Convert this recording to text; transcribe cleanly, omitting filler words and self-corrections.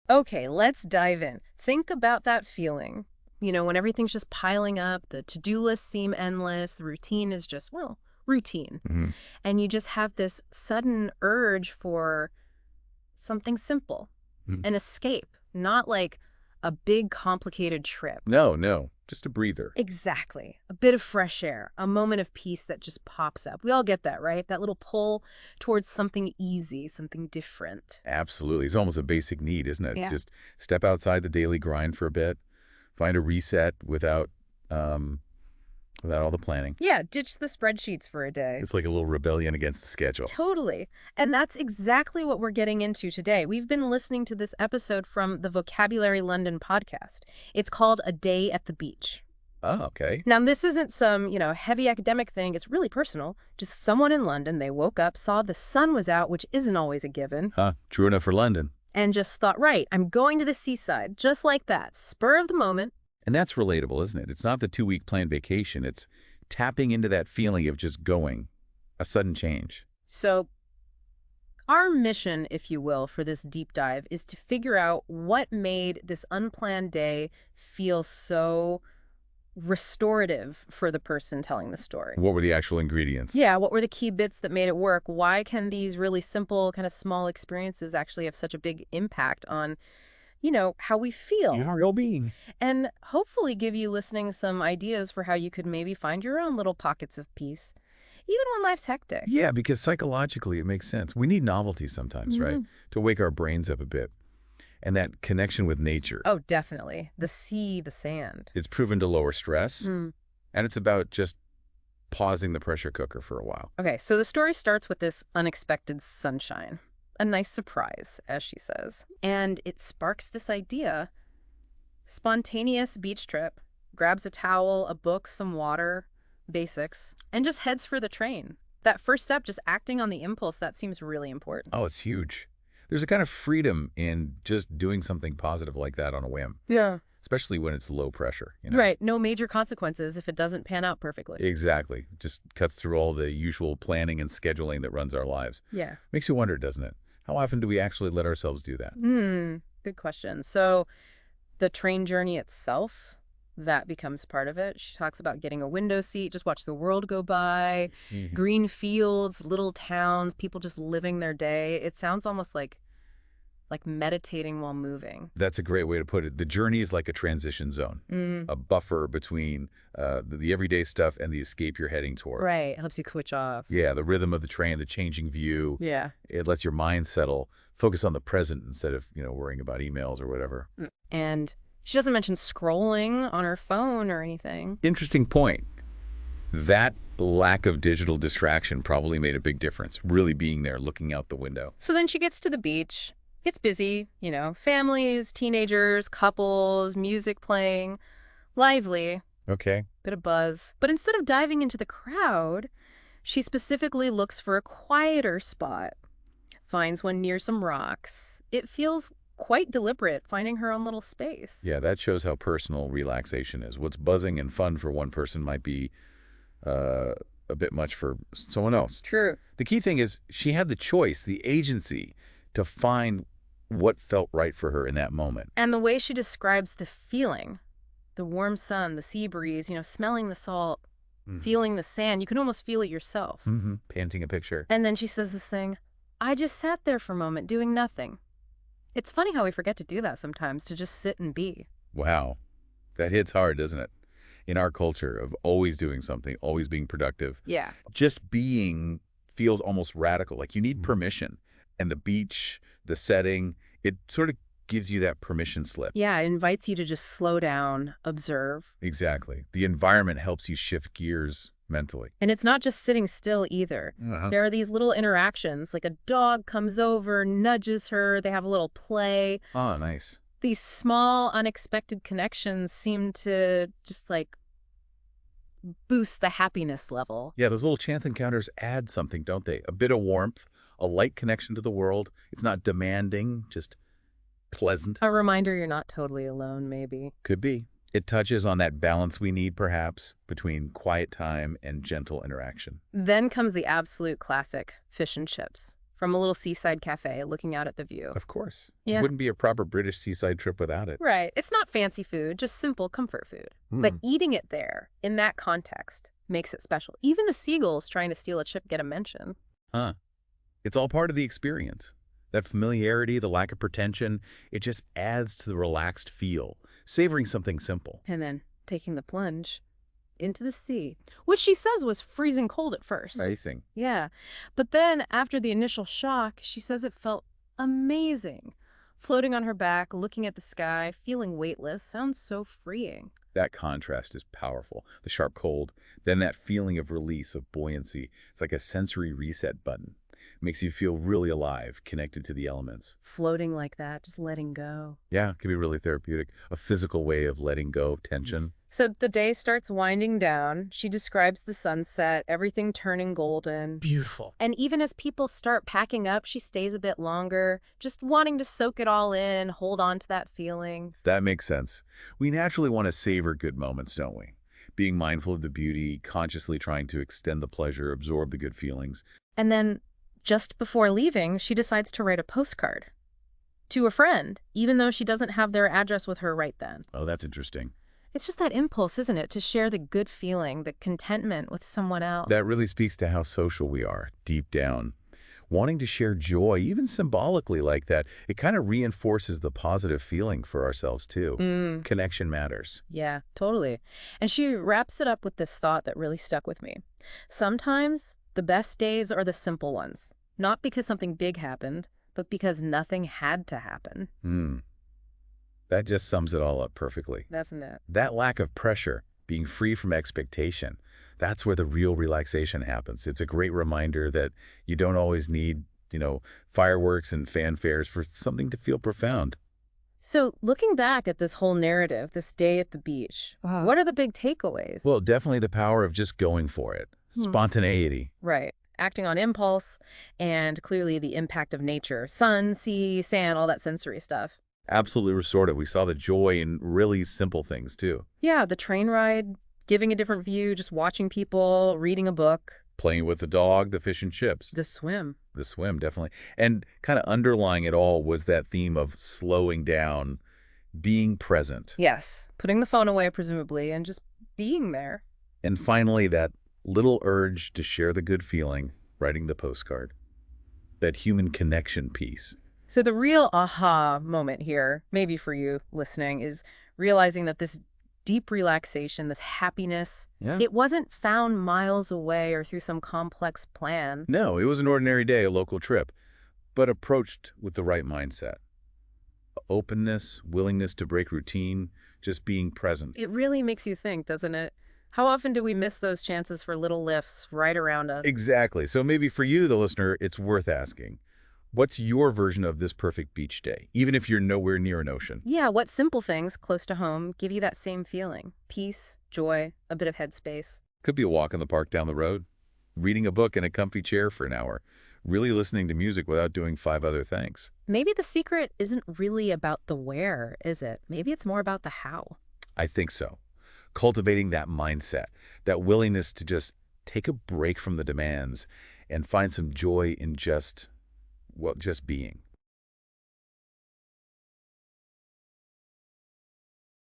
Okay, let's dive in. Think about that feeling. When everything's just piling up, the to-do lists seem endless, the routine is just, well, routine. Hmm. And you just have this sudden urge for something simple, an escape, not like a big complicated trip. No, no, just a breather. Exactly. A bit of fresh air, a moment of peace that just pops up. We all get that, right? That little pull towards something easy, something different. Absolutely. It's almost a basic need, isn't it? Yeah. Just step outside the daily grind for a bit, find a reset um, without all the planning. Yeah, ditch the spreadsheets for a day. It's like a little rebellion against the schedule. Totally. And that's exactly what we're getting into today. We've been listening to this episode from the Vocabulary London podcast. It's called A Day at the Beach. Oh, okay. Now, this isn't some, heavy academic thing. It's really personal. Just someone in London, they woke up, saw the sun was out, which isn't always a given, Huh, true enough for London. and just thought, right, I'm going to the seaside, just like that, spur of the moment. And that's relatable, isn't it? It's not the 2-week planned vacation. It's tapping into that feeling of just going, a sudden change. So our mission, if you will, for this deep dive is to figure out what made this unplanned day feel so restorative for the person telling the story. What were the actual ingredients? Yeah, what were the key bits that made it work? Why can these really simple, kind of small experiences actually have such a big impact on, how we feel? Your well-being. And hopefully give you listening some ideas for how you could maybe find your own little pockets of peace, even when life's hectic. Yeah, because psychologically it makes sense. We need novelty sometimes, right? To wake our brains up a bit. And that connection with nature. Oh, definitely. The sea, the sand. It's proven to lower stress, Mm. and it's about just pausing the pressure cooker for a while. Okay, so the story starts with this unexpected sunshine. A nice surprise, as she says. And it sparks this idea. Spontaneous beach trip. Grabs a towel, a book, some water, basics, and just heads for the train. That first step, just acting on the impulse, that seems really important. Oh, it's huge. There's a kind of freedom in just doing something positive like that on a whim, Yeah. especially when it's low pressure. You know? Right, no major consequences if it doesn't pan out perfectly. Exactly. Just cuts through all the usual planning and scheduling that runs our lives. Yeah. Makes you wonder, doesn't it? How often do we actually let ourselves do that? Good question. So the train journey itself, that becomes part of it. She talks about getting a window seat, just watch the world go by, green fields, little towns, people just living their day. It sounds almost like meditating while moving. That's a great way to put it. The journey is like a transition zone, a buffer between the everyday stuff and the escape you're heading toward. Right. It helps you switch off. Yeah, the rhythm of the train, the changing view. Yeah. It lets your mind settle, focus on the present instead of, worrying about emails or whatever. And she doesn't mention scrolling on her phone or anything. Interesting point. That lack of digital distraction probably made a big difference, really being there, looking out the window. So then she gets to the beach. It's busy, families, teenagers, couples, music playing, lively, Okay. bit of buzz. But instead of diving into the crowd, she specifically looks for a quieter spot, finds one near some rocks. It feels quite deliberate, finding her own little space. Yeah, that shows how personal relaxation is. What's buzzing and fun for one person might be a bit much for someone else. True. The key thing is she had the choice, the agency, to find what felt right for her in that moment. And the way she describes the feeling, the warm sun, the sea breeze, smelling the salt, feeling the sand, you can almost feel it yourself. Painting a picture. And then she says this thing, I just sat there for a moment doing nothing. It's funny how we forget to do that sometimes, to just sit and be. Wow. That hits hard, doesn't it? In our culture of always doing something, always being productive. Yeah. Just being feels almost radical. Like you need permission. And the beach, the setting, it sort of gives you that permission slip. Yeah, it invites you to just slow down, observe. Exactly. The environment helps you shift gears mentally. And it's not just sitting still either. There are these little interactions, like a dog comes over, nudges her, they have a little play. Oh, nice. These small, unexpected connections seem to just boost the happiness level. Yeah, those little chance encounters add something, don't they? A bit of warmth, a light connection to the world. It's not demanding, just pleasant. A reminder you're not totally alone, maybe. Could be. It touches on that balance we need, perhaps, between quiet time and gentle interaction. Then comes the absolute classic, fish and chips. from a little seaside cafe looking out at the view. Of course. Yeah. Wouldn't be a proper British seaside trip without it. Right. It's not fancy food, just simple comfort food. But eating it there, in that context, makes it special. Even the seagulls trying to steal a chip get a mention. Huh. It's all part of the experience. That familiarity, the lack of pretension, it just adds to the relaxed feel, savoring something simple. And then taking the plunge into the sea, which she says was freezing cold at first. Icing. Yeah. But then after the initial shock, she says it felt amazing. Floating on her back, looking at the sky, feeling weightless, sounds so freeing. That contrast is powerful. The sharp cold, then that feeling of release, of buoyancy. It's like a sensory reset button. Makes you feel really alive, connected to the elements. Floating like that, just letting go. Yeah, it can be really therapeutic. A physical way of letting go of tension. So the day starts winding down. She describes the sunset, everything turning golden. Beautiful. And even as people start packing up, she stays a bit longer, just wanting to soak it all in, hold on to that feeling. That makes sense. We naturally want to savor good moments, don't we? Being mindful of the beauty, consciously trying to extend the pleasure, absorb the good feelings. And then, just before leaving, she decides to write a postcard to a friend, even though she doesn't have their address with her right then. Oh, that's interesting. It's just that impulse, isn't it, to share the good feeling, the contentment with someone else. That really speaks to how social we are, deep down. Wanting to share joy, even symbolically like that, it kind of reinforces the positive feeling for ourselves, too. Connection matters. Yeah, totally. And she wraps it up with this thought that really stuck with me. Sometimes the best days are the simple ones, not because something big happened, but because nothing had to happen. That just sums it all up perfectly. Doesn't it? That lack of pressure, being free from expectation, that's where the real relaxation happens. It's a great reminder that you don't always need, fireworks and fanfares for something to feel profound. So looking back at this whole narrative, this day at the beach, what are the big takeaways? Well, definitely the power of just going for it. Spontaneity. Right. Acting on impulse, and clearly the impact of nature. Sun, sea, sand, all that sensory stuff. Absolutely restorative. We saw the joy in really simple things, too. Yeah, the train ride, giving a different view, just watching people, reading a book. Playing with the dog, the fish and chips. The swim. The swim, definitely. And kind of underlying it all was that theme of slowing down, being present. Yes, putting the phone away, presumably, and just being there. And finally, that little urge to share the good feeling, writing the postcard. That human connection piece. So the real aha moment here, maybe for you listening, is realizing that this deep relaxation, this happiness, it wasn't found miles away or through some complex plan. No, it was an ordinary day, a local trip, but approached with the right mindset. Openness, willingness to break routine, just being present. It really makes you think, doesn't it? How often do we miss those chances for little lifts right around us? Exactly. So maybe for you, the listener, it's worth asking. What's your version of this perfect beach day, even if you're nowhere near an ocean? Yeah, what simple things close to home give you that same feeling? Peace, joy, a bit of headspace. Could be a walk in the park down the road, reading a book in a comfy chair for an hour, really listening to music without doing 5 other things. Maybe the secret isn't really about the where, is it? Maybe it's more about the how. I think so. Cultivating that mindset, that willingness to just take a break from the demands and find some joy in just being.